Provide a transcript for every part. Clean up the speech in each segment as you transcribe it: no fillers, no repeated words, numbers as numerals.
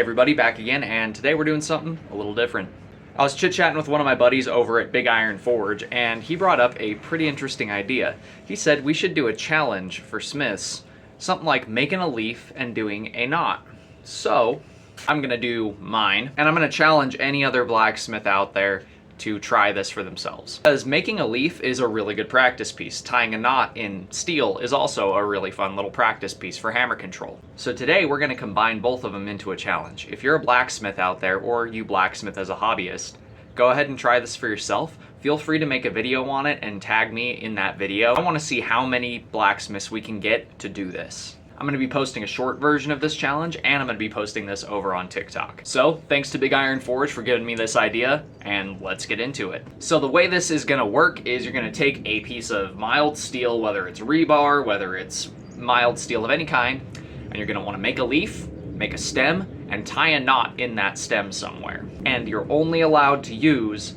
everybody, back again, and today we're doing something a little different. I was chit-chatting with one of my buddies over at Big Iron Forge, and he brought up a pretty interesting idea. He said we should do a challenge for smiths, something like making a leaf and doing a knot. So, I'm gonna do mine, and I'm gonna challenge any other blacksmith out there to try this for themselves. Because making a leaf is a really good practice piece. Tying a knot in steel is also a really fun little practice piece for hammer control. So today we're gonna combine both of them into a challenge. If you're a blacksmith out there, or you blacksmith as a hobbyist, go ahead and try this for yourself. Feel free to make a video on it and tag me in that video. I wanna see how many blacksmiths we can get to do this. I'm gonna be posting a short version of this challenge, and I'm gonna be posting this over on TikTok. So, thanks to Big Iron Forge for giving me this idea, and let's get into it. So the way this is gonna work is you're gonna take a piece of mild steel, whether it's rebar, whether it's mild steel of any kind, and you're gonna wanna make a leaf, make a stem, and tie a knot in that stem somewhere. And you're only allowed to use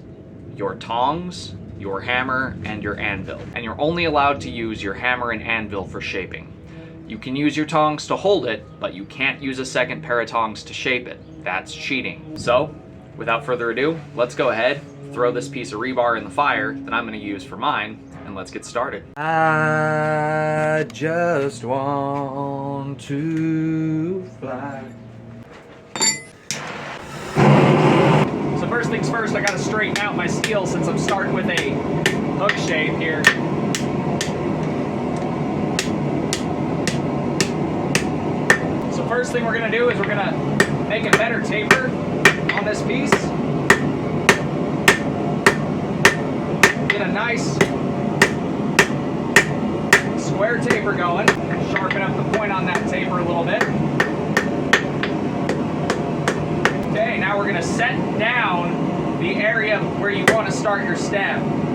your tongs, your hammer, and your anvil. And you're only allowed to use your hammer and anvil for shaping. You can use your tongs to hold it, but you can't use a second pair of tongs to shape it. That's cheating. So, without further ado, let's go ahead, throw this piece of rebar in the fire that I'm gonna use for mine, and let's get started. I just want to fly. So first things first, I gotta straighten out my steel since I'm starting with a hook shape here. First thing we're going to do is we're going to make a better taper on this piece. Get a nice square taper going. Sharpen up the point on that taper a little bit. Okay, now we're going to set down the area where you want to start your stem.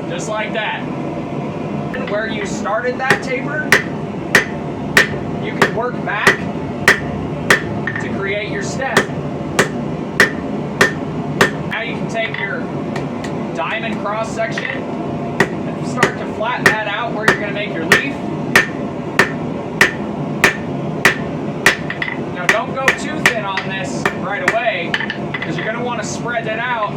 Just like that. And where you started that taper, you can work back to create your stem. Now you can take your diamond cross section and start to flatten that out where you're going to make your leaf. Now don't go too thin on this right away, because you're going to want to spread it out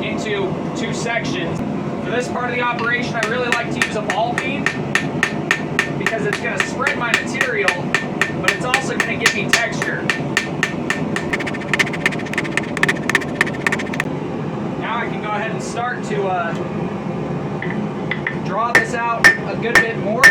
into two sections. For this part of the operation, I really like to use a ball beam because it's going to spread my material, but it's also going to give me texture. Now I can go ahead and start to draw this out a good bit more.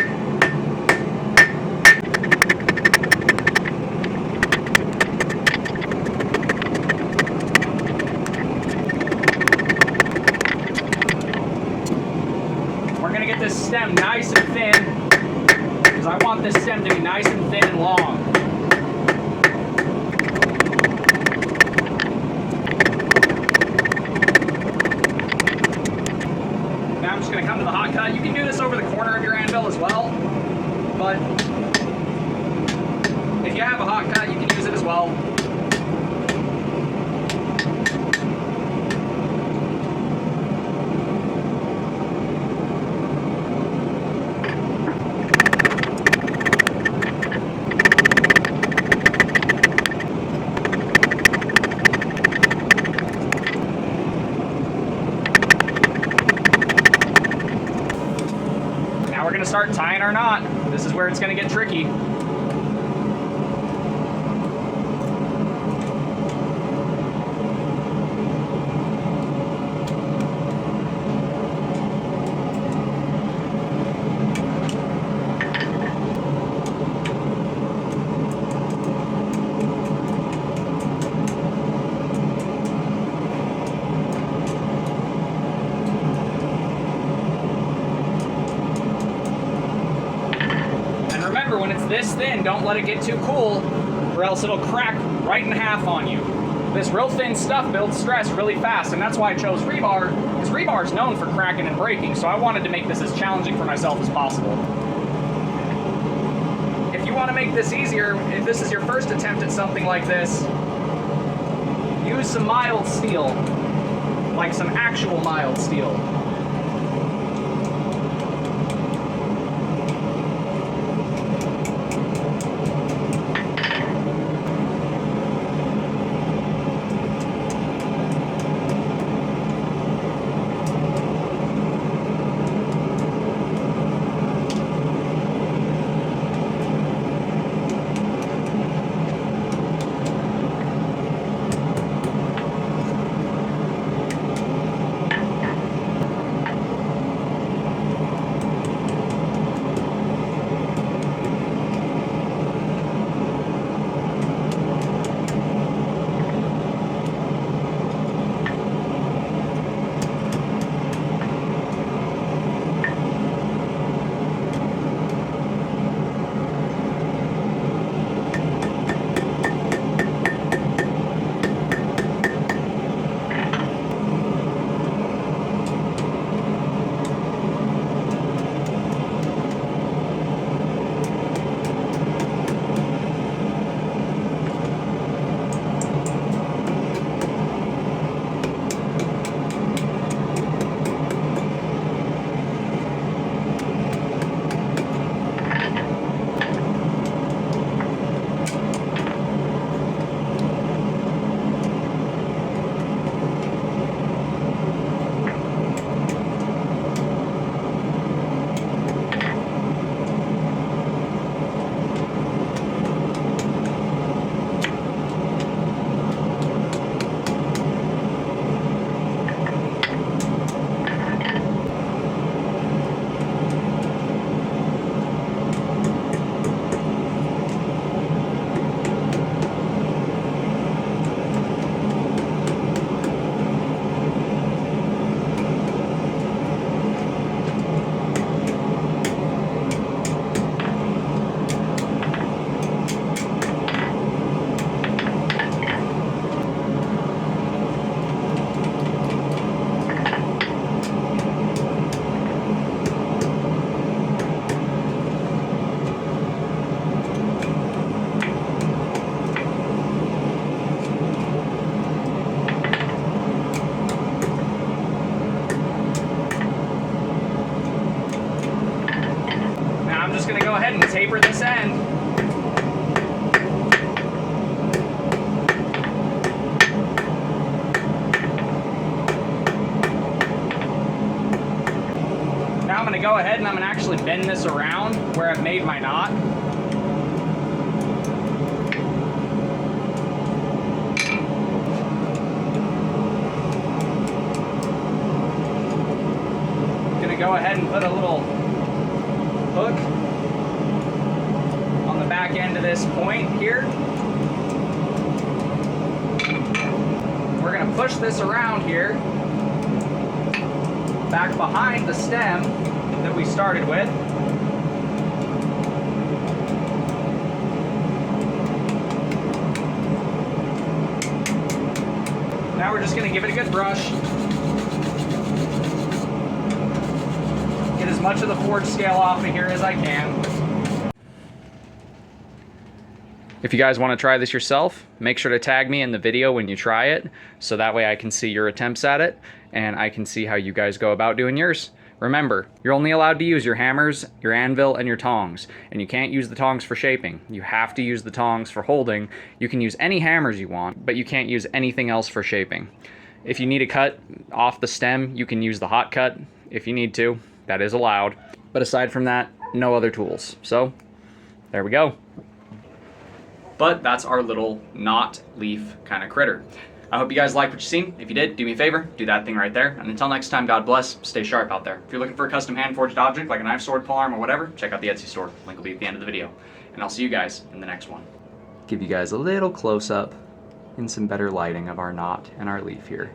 This stem nice and thin, because I want this stem to be nice and thin and long. Now I'm just going to come to the hot cut. You can do this over the corner of your anvil as well, but if you have a hot cut, you can use it as well. We're going to start tying our knot. This is where it's going to get tricky. When it's this thin, don't let it get too cool, or else it'll crack right in half on you. This real thin stuff builds stress really fast, and that's why I chose rebar, because rebar is known for cracking and breaking, so I wanted to make this as challenging for myself as possible. If you want to make this easier, if this is your first attempt at something like this, use some mild steel, like some actual mild steel. I'm just going to go ahead and taper this end. Now I'm going to go ahead and I'm going to actually bend this around where I've made my knot. I'm going to go ahead and put a little hook on the back end of this point here. We're going to push this around here back behind the stem that we started with. Now we're just going to give it a good brush. Get as much of the forge scale off of here as I can. If you guys want to try this yourself, make sure to tag me in the video when you try it, so that way I can see your attempts at it, and I can see how you guys go about doing yours. Remember, you're only allowed to use your hammers, your anvil, and your tongs, and you can't use the tongs for shaping. You have to use the tongs for holding. You can use any hammers you want, but you can't use anything else for shaping. If you need to cut off the stem, you can use the hot cut if you need to. That is allowed. But aside from that, no other tools. So, there we go. But that's our little knot leaf kind of critter. I hope you guys liked what you've seen. If you did, do me a favor, do that thing right there. And until next time, God bless, stay sharp out there. If you're looking for a custom hand-forged object like a knife, sword, polearm, or whatever, check out the Etsy store. Link will be at the end of the video. And I'll see you guys in the next one. Give you guys a little close-up and some better lighting of our knot and our leaf here.